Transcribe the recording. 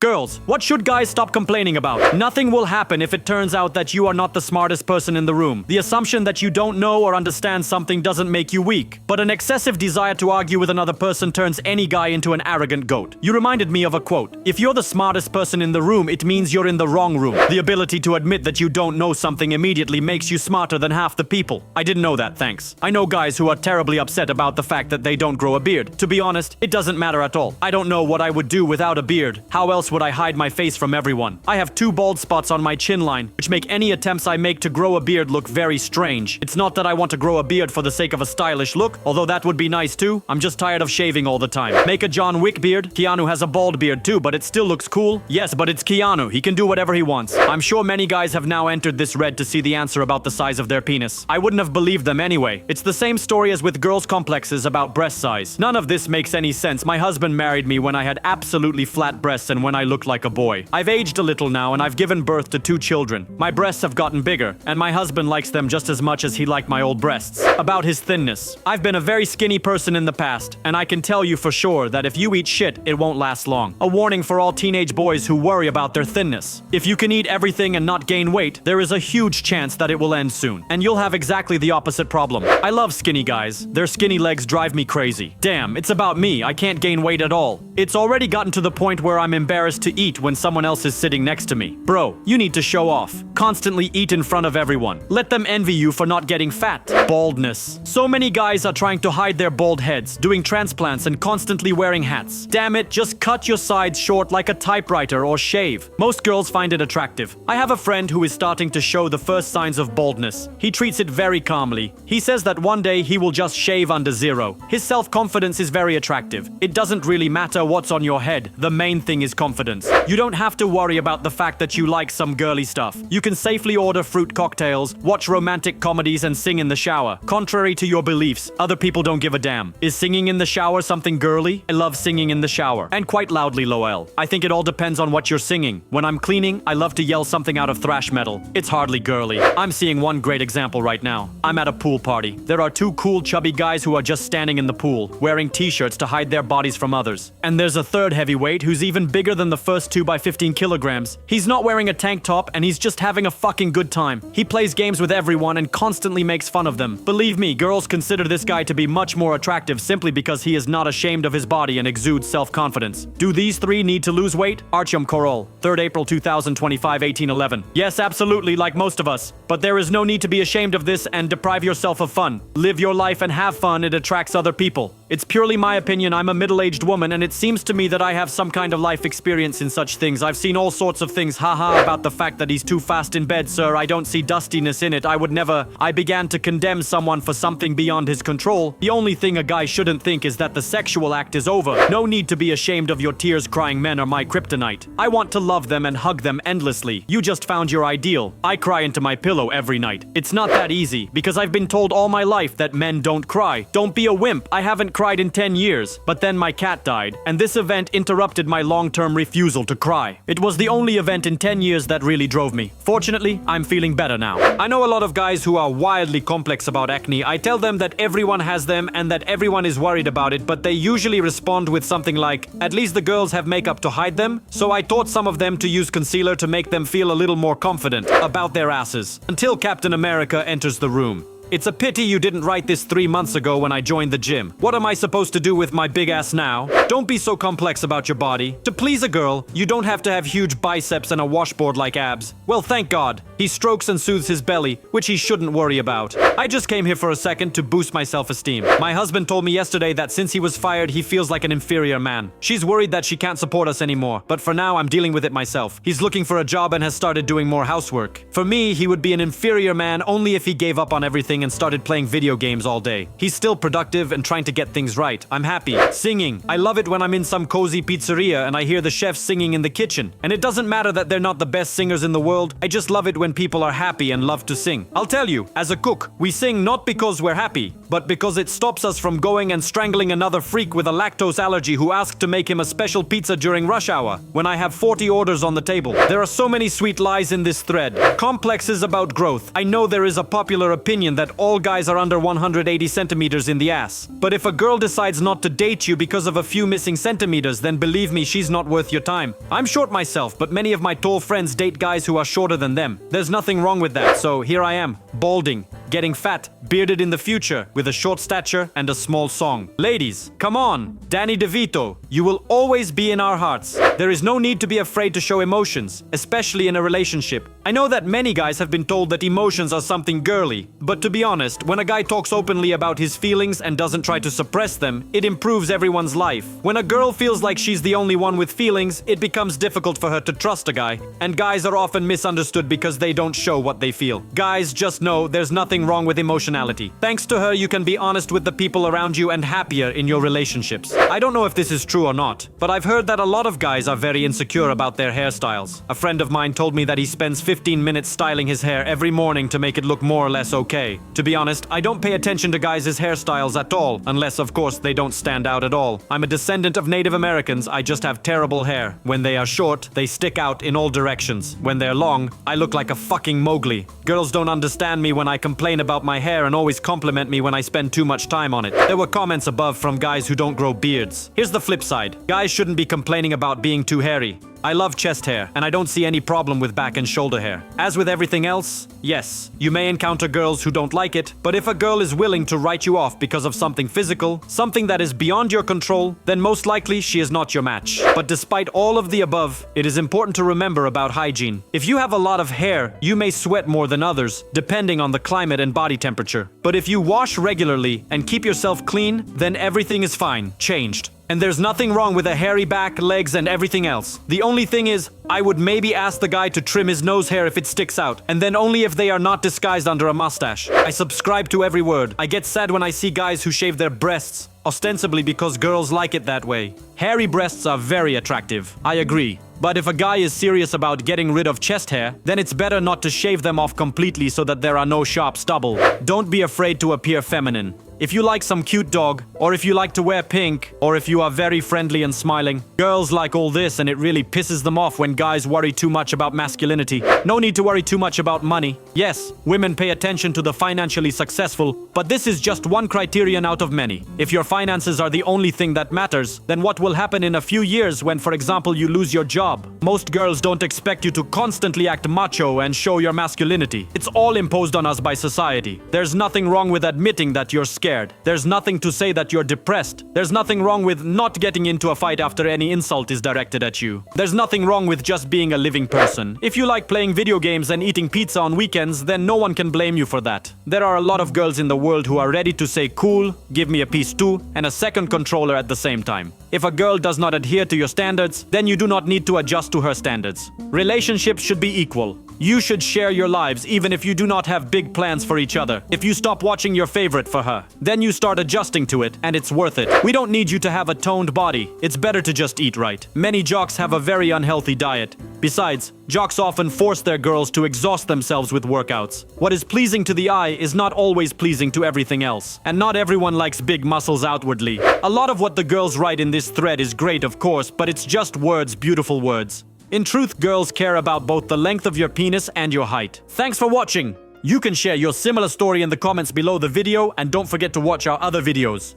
Girls, what should guys stop complaining about? Nothing will happen if it turns out that you are not the smartest person in the room. The assumption that you don't know or understand something doesn't make you weak. But an excessive desire to argue with another person turns any guy into an arrogant goat. You reminded me of a quote. If you're the smartest person in the room, it means you're in the wrong room. The ability to admit that you don't know something immediately makes you smarter than half the people. I didn't know that, thanks. I know guys who are terribly upset about the fact that they don't grow a beard. To be honest, it doesn't matter at all. I don't know what I would do without a beard. How else would I hide my face from everyone? I have 2 bald spots on my chin line, which make any attempts I make to grow a beard look very strange. It's not that I want to grow a beard for the sake of a stylish look, although that would be nice too. I'm just tired of shaving all the time. Make a John Wick beard. Keanu has a bald beard too, but it still looks cool. Yes, but it's Keanu. He can do whatever he wants. I'm sure many guys have now entered this Reddit to see the answer about the size of their penis. I wouldn't have believed them anyway. It's the same story as with girls' complexes about breast size. None of this makes any sense. My husband married me when I had absolutely flat breasts and when I looked like a boy. I've aged a little now and I've given birth to 2 children. My breasts have gotten bigger, and my husband likes them just as much as he liked my old breasts. About his thinness. I've been a very skinny person in the past, and I can tell you for sure that if you eat shit, it won't last long. A warning for all teenage boys who worry about their thinness. If you can eat everything and not gain weight, there is a huge chance that it will end soon, and you'll have exactly the opposite problem. I love skinny guys. Their skinny legs drive me crazy. Damn, it's about me. I can't gain weight at all. It's already gotten to the point where I'm embarrassed to eat when someone else is sitting next to me. Bro, you need to show off. Constantly eat in front of everyone. Let them envy you for not getting fat. Baldness. So many guys are trying to hide their bald heads, doing transplants and constantly wearing hats. Damn it, just cut your sides short like a typewriter or shave. Most girls find it attractive. I have a friend who is starting to show the first signs of baldness. He treats it very calmly. He says that one day he will just shave under 0. His self-confidence is very attractive. It doesn't really matter what's on your head. The main thing is confidence. You don't have to worry about the fact that you like some girly stuff. You can safely order fruit cocktails, watch romantic comedies, and sing in the shower. Contrary to your beliefs, other people don't give a damn. Is singing in the shower something girly? I love singing in the shower. And quite loudly, Lowell. I think it all depends on what you're singing. When I'm cleaning, I love to yell something out of thrash metal. It's hardly girly. I'm seeing one great example right now. I'm at a pool party. There are 2 cool chubby guys who are just standing in the pool, wearing t-shirts to hide their bodies from others. And there's a third heavyweight who's even bigger than the first 2 by 15 kilograms. He's not wearing a tank top and he's just having a fucking good time. He plays games with everyone and constantly makes fun of them. Believe me, girls consider this guy to be much more attractive simply because he is not ashamed of his body and exudes self-confidence. Do these 3 need to lose weight? Artyom Korol, 3rd April 2025, 1811. Yes, absolutely, like most of us. But there is no need to be ashamed of this and deprive yourself of fun. Live your life and have fun. It attracts other people. It's purely my opinion. I'm a middle-aged woman and it seems to me that I have some kind of life experience in such things. I've seen all sorts of things, haha, about the fact that he's too fast in bed, sir. I don't see dustiness in it. I would never. I began to condemn someone for something beyond his control. The only thing a guy shouldn't think is that the sexual act is over. No need to be ashamed of your tears-crying men are my kryptonite. I want to love them and hug them endlessly. You just found your ideal. I cry into my pillow every night. It's not that easy, because I've been told all my life that men don't cry. Don't be a wimp. I haven't cried in 10 years. But then my cat died, and this event interrupted my long-term refusal to cry. It was the only event in 10 years that really drove me. Fortunately, I'm feeling better now. I know a lot of guys who are wildly complex about acne. I tell them that everyone has them and that everyone is worried about it, but they usually respond with something like, at least the girls have makeup to hide them, so I taught some of them to use concealer to make them feel a little more confident about their asses. Until Captain America enters the room. It's a pity you didn't write this 3 months ago when I joined the gym. What am I supposed to do with my big ass now? Don't be so complex about your body. To please a girl, you don't have to have huge biceps and a washboard like abs. Well, thank God. He strokes and soothes his belly, which he shouldn't worry about. I just came here for a second to boost my self-esteem. My husband told me yesterday that since he was fired, he feels like an inferior man. She's worried that she can't support us anymore, but for now, I'm dealing with it myself. He's looking for a job and has started doing more housework. For me, he would be an inferior man only if he gave up on everything and started playing video games all day. He's still productive and trying to get things right. I'm happy. Singing. I love it when I'm in some cozy pizzeria and I hear the chef singing in the kitchen. And it doesn't matter that they're not the best singers in the world. I just love it when people are happy and love to sing. I'll tell you, as a cook, we sing not because we're happy. but because it stops us from going and strangling another freak with a lactose allergy who asked to make him a special pizza during rush hour when I have 40 orders on the table. There are so many sweet lies in this thread. Complexes about growth. I know there is a popular opinion that all guys are under 180 centimeters in the ass. But if a girl decides not to date you because of a few missing centimeters, then believe me, she's not worth your time. I'm short myself, but many of my tall friends date guys who are shorter than them. There's nothing wrong with that, so here I am, balding, getting fat, bearded in the future, with a short stature and a small song. Ladies, come on! Danny DeVito, you will always be in our hearts. There is no need to be afraid to show emotions, especially in a relationship. I know that many guys have been told that emotions are something girly, but to be honest, when a guy talks openly about his feelings and doesn't try to suppress them, it improves everyone's life. When a girl feels like she's the only one with feelings, it becomes difficult for her to trust a guy, and guys are often misunderstood because they don't show what they feel. Guys, just know there's nothing wrong with emotionality. Thanks to her, you can be honest with the people around you and happier in your relationships. I don't know if this is true or not, but I've heard that a lot of guys are very insecure about their hairstyles. A friend of mine told me that he spends 15 minutes styling his hair every morning to make it look more or less okay. To be honest, I don't pay attention to guys' hairstyles at all, unless of course they don't stand out at all. I'm a descendant of Native Americans, I just have terrible hair. When they are short, they stick out in all directions. When they're long, I look like a fucking Mowgli. Girls don't understand me when I complain about my hair and always compliment me when I spend too much time on it. There were comments above from guys who don't grow beards. Here's the flip side. Guys shouldn't be complaining about being too hairy. I love chest hair, and I don't see any problem with back and shoulder hair. As with everything else, yes, you may encounter girls who don't like it, but if a girl is willing to write you off because of something physical, something that is beyond your control, then most likely she is not your match. But despite all of the above, it is important to remember about hygiene. If you have a lot of hair, you may sweat more than others, depending on the climate and body temperature. But if you wash regularly and keep yourself clean, then everything is fine, changed. And there's nothing wrong with a hairy back, legs, and everything else. The only thing is, I would maybe ask the guy to trim his nose hair if it sticks out, and then only if they are not disguised under a mustache. I subscribe to every word. I get sad when I see guys who shave their breasts, ostensibly because girls like it that way. Hairy breasts are very attractive. I agree. But if a guy is serious about getting rid of chest hair, then it's better not to shave them off completely so that there are no sharp stubble. Don't be afraid to appear feminine. If you like some cute dog, or if you like to wear pink, or if you are very friendly and smiling, girls like all this and it really pisses them off when guys worry too much about masculinity. No need to worry too much about money. Yes, women pay attention to the financially successful, but this is just one criterion out of many. If your finances are the only thing that matters, then what will happen in a few years when, for example, you lose your job? Most girls don't expect you to constantly act macho and show your masculinity. It's all imposed on us by society. There's nothing wrong with admitting that you're scared. There's nothing to say that you're depressed. There's nothing wrong with not getting into a fight after any insult is directed at you. There's nothing wrong with just being a living person. If you like playing video games and eating pizza on weekends, then no one can blame you for that. There are a lot of girls in the world who are ready to say cool, give me a piece too, and a second controller at the same time. If a girl does not adhere to your standards, then you do not need to adjust to her standards. Relationships should be equal. You should share your lives even if you do not have big plans for each other. If you stop watching your favorite for her, then you start adjusting to it, and it's worth it. We don't need you to have a toned body. It's better to just eat right. Many jocks have a very unhealthy diet. Besides, jocks often force their girls to exhaust themselves with workouts. What is pleasing to the eye is not always pleasing to everything else. And not everyone likes big muscles outwardly. A lot of what the girls write in this thread is great, of course, but it's just words, beautiful words. In truth, girls care about both the length of your penis and your height. Thanks for watching! You can share your similar story in the comments below the video, and don't forget to watch our other videos.